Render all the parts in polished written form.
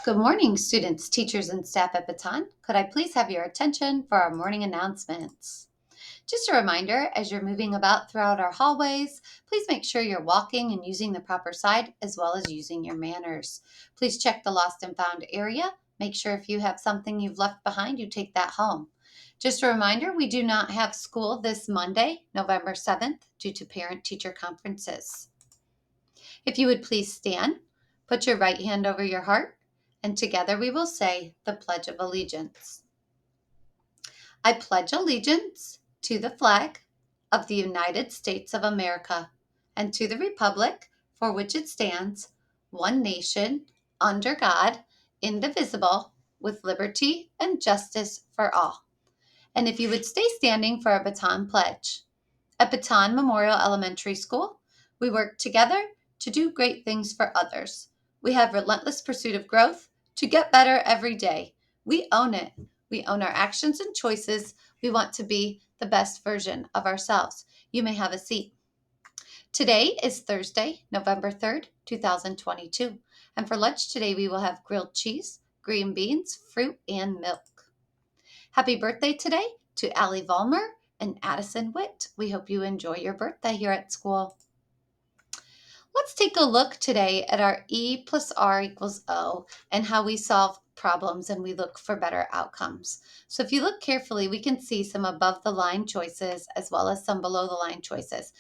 Good morning, students, teachers, and staff at Baton. Could I please have your attention for our morning announcements? Just a reminder, as you're moving about throughout our hallways, please make sure you're walking and using the proper side as well as using your manners. Please check the lost and found area. Make sure if you have something you've left behind, you take that home. Just a reminder, we do not have school this Monday, November 7th, due to parent-teacher conferences. If you would please stand, put your right hand over your heart, and together we will say the Pledge of Allegiance. I pledge allegiance to the flag of the United States of America and to the republic for which it stands, one nation, under God, indivisible, with liberty and justice for all. And if you would stay standing for a baton pledge. At Baton Memorial Elementary School, we work together to do great things for others. We have relentless pursuit of growth to get better every day. We own it. We own our actions and choices. We want to be the best version of ourselves. You may have a seat. Today is Thursday, November 3rd, 2022. And for lunch today, we will have grilled cheese, green beans, fruit, and milk. Happy birthday today to Allie Vollmer and Addison Witt. We hope you enjoy your birthday here at school. Let's take a look today at our E plus R equals O and how we solve problems and we look for better outcomes. So if you look carefully, we can see some above the line choices as well as some below the line choices.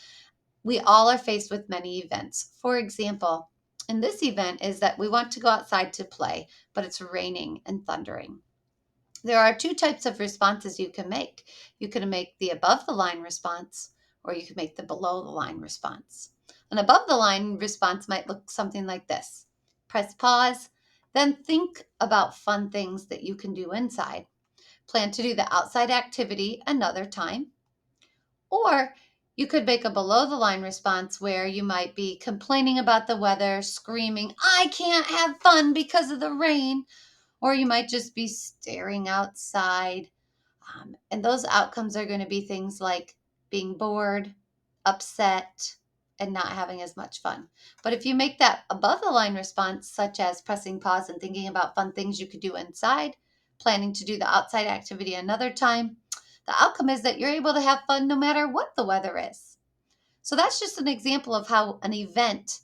We all are faced with many events. For example, in this event is that we want to go outside to play, but it's raining and thundering. There are two types of responses you can make. You can make the above the line response, or you can make the below the line response. An above the line response might look something like this. Press pause, then think about fun things that you can do inside. Plan to do the outside activity another time. Or you could make a below the line response where you might be complaining about the weather, screaming, I can't have fun because of the rain. Or you might just be staring outside. And those outcomes are going to be things like being bored, upset, and not having as much fun. But if you make that above the line response, such as pressing pause and thinking about fun things you could do inside, planning to do the outside activity another time, the outcome is that you're able to have fun no matter what the weather is. So that's just an example of how an event,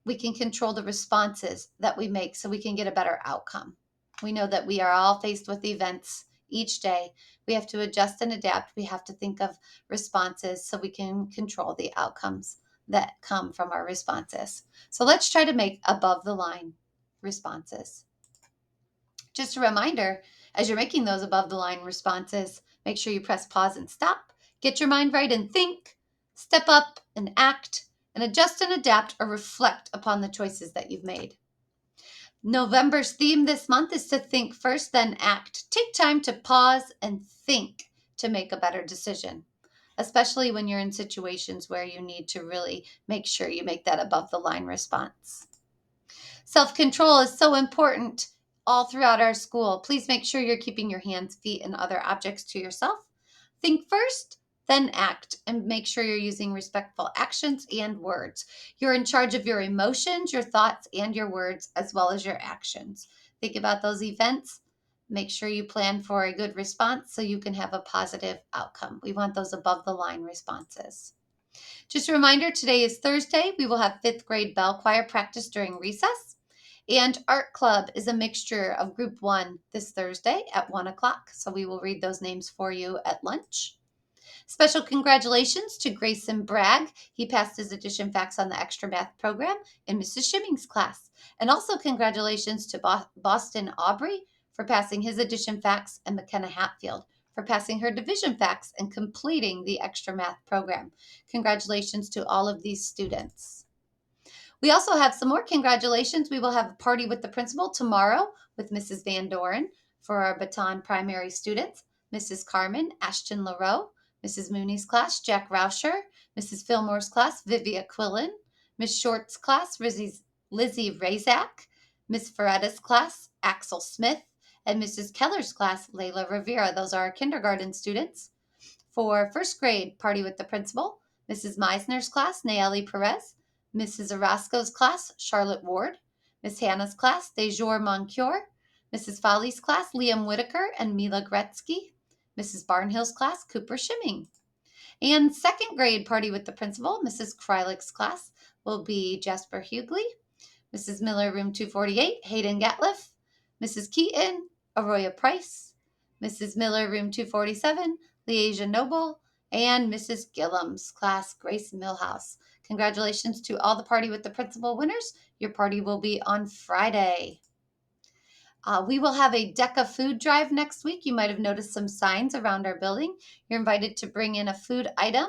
we can control the responses that we make so we can get a better outcome. We know that we are all faced with events each day. We have to adjust and adapt. We have to think of responses so we can control the outcomes that come from our responses. So let's try to make above the line responses. Just a reminder, as you're making those above the line responses, make sure you press pause and stop. Get your mind right and think. Step up and act and adjust and adapt or reflect upon the choices that you've made. November's theme this month is to think first, then act. Take time to pause and think to make a better decision, especially when you're in situations where you need to really make sure you make that above the line response. Self-control is so important all throughout our school. Please make sure you're keeping your hands, feet, and other objects to yourself. Think first, then act, and make sure you're using respectful actions and words. You're in charge of your emotions, your thoughts, and your words, as well as your actions. Think about those events. Make sure you plan for a good response so you can have a positive outcome. We want those above the line responses. Just a reminder, today is Thursday. We will have fifth grade bell choir practice during recess. And art club is a mixture of group 1 this Thursday at 1 o'clock. So we will read those names for you at lunch. Special congratulations to Grayson Bragg. He passed his addition facts on the extra math program in Mrs. Shimming's class. And also congratulations to Boston Aubrey for passing his addition facts and McKenna Hatfield for passing her division facts and completing the extra math program. Congratulations to all of these students. We also have some more congratulations. We will have a party with the principal tomorrow with Mrs. Van Doren for our Baton primary students, Mrs. Carmen Ashton LaRoe, Mrs. Mooney's class, Jack Rauscher, Mrs. Fillmore's class, Vivia Quillen, Miss Short's class, Lizzie Razak, Miss Ferretta's class, Axel Smith, and Mrs. Keller's class, Layla Rivera. Those are our kindergarten students. For first grade, party with the principal, Mrs. Meisner's class, Nayeli Perez, Mrs. Orozco's class, Charlotte Ward, Miss Hannah's class, Dejour Moncure. Mrs. Foley's class, Liam Whitaker and Mila Gretzky. Mrs. Barnhill's class, Cooper Shimming. And second grade party with the principal, Mrs. Krylick's class, will be Jasper Hughley. Mrs. Miller, room 248, Hayden Gatliff. Mrs. Keaton, Arroya Price. Mrs. Miller, room 247, Leasia Noble. And Mrs. Gillum's class, Grace Millhouse. Congratulations to all the party with the principal winners. Your party will be on Friday. We will have a DECA food drive next week. You might have noticed some signs around our building. You're invited to bring in a food item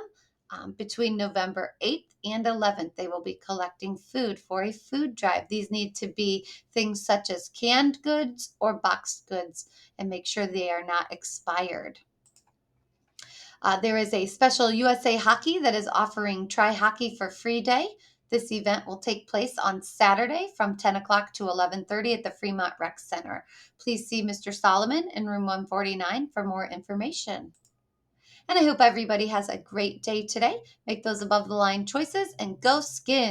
between November 8th and 11th. They will be collecting food for a food drive. These need to be things such as canned goods or boxed goods, and make sure they are not expired. There is a special USA Hockey that is offering Try Hockey for Free Day. This event will take place on Saturday from 10 o'clock to 11:30 at the Fremont Rec Center. Please see Mr. Solomon in room 149 for more information. And I hope everybody has a great day today. Make those above the line choices and go Skins.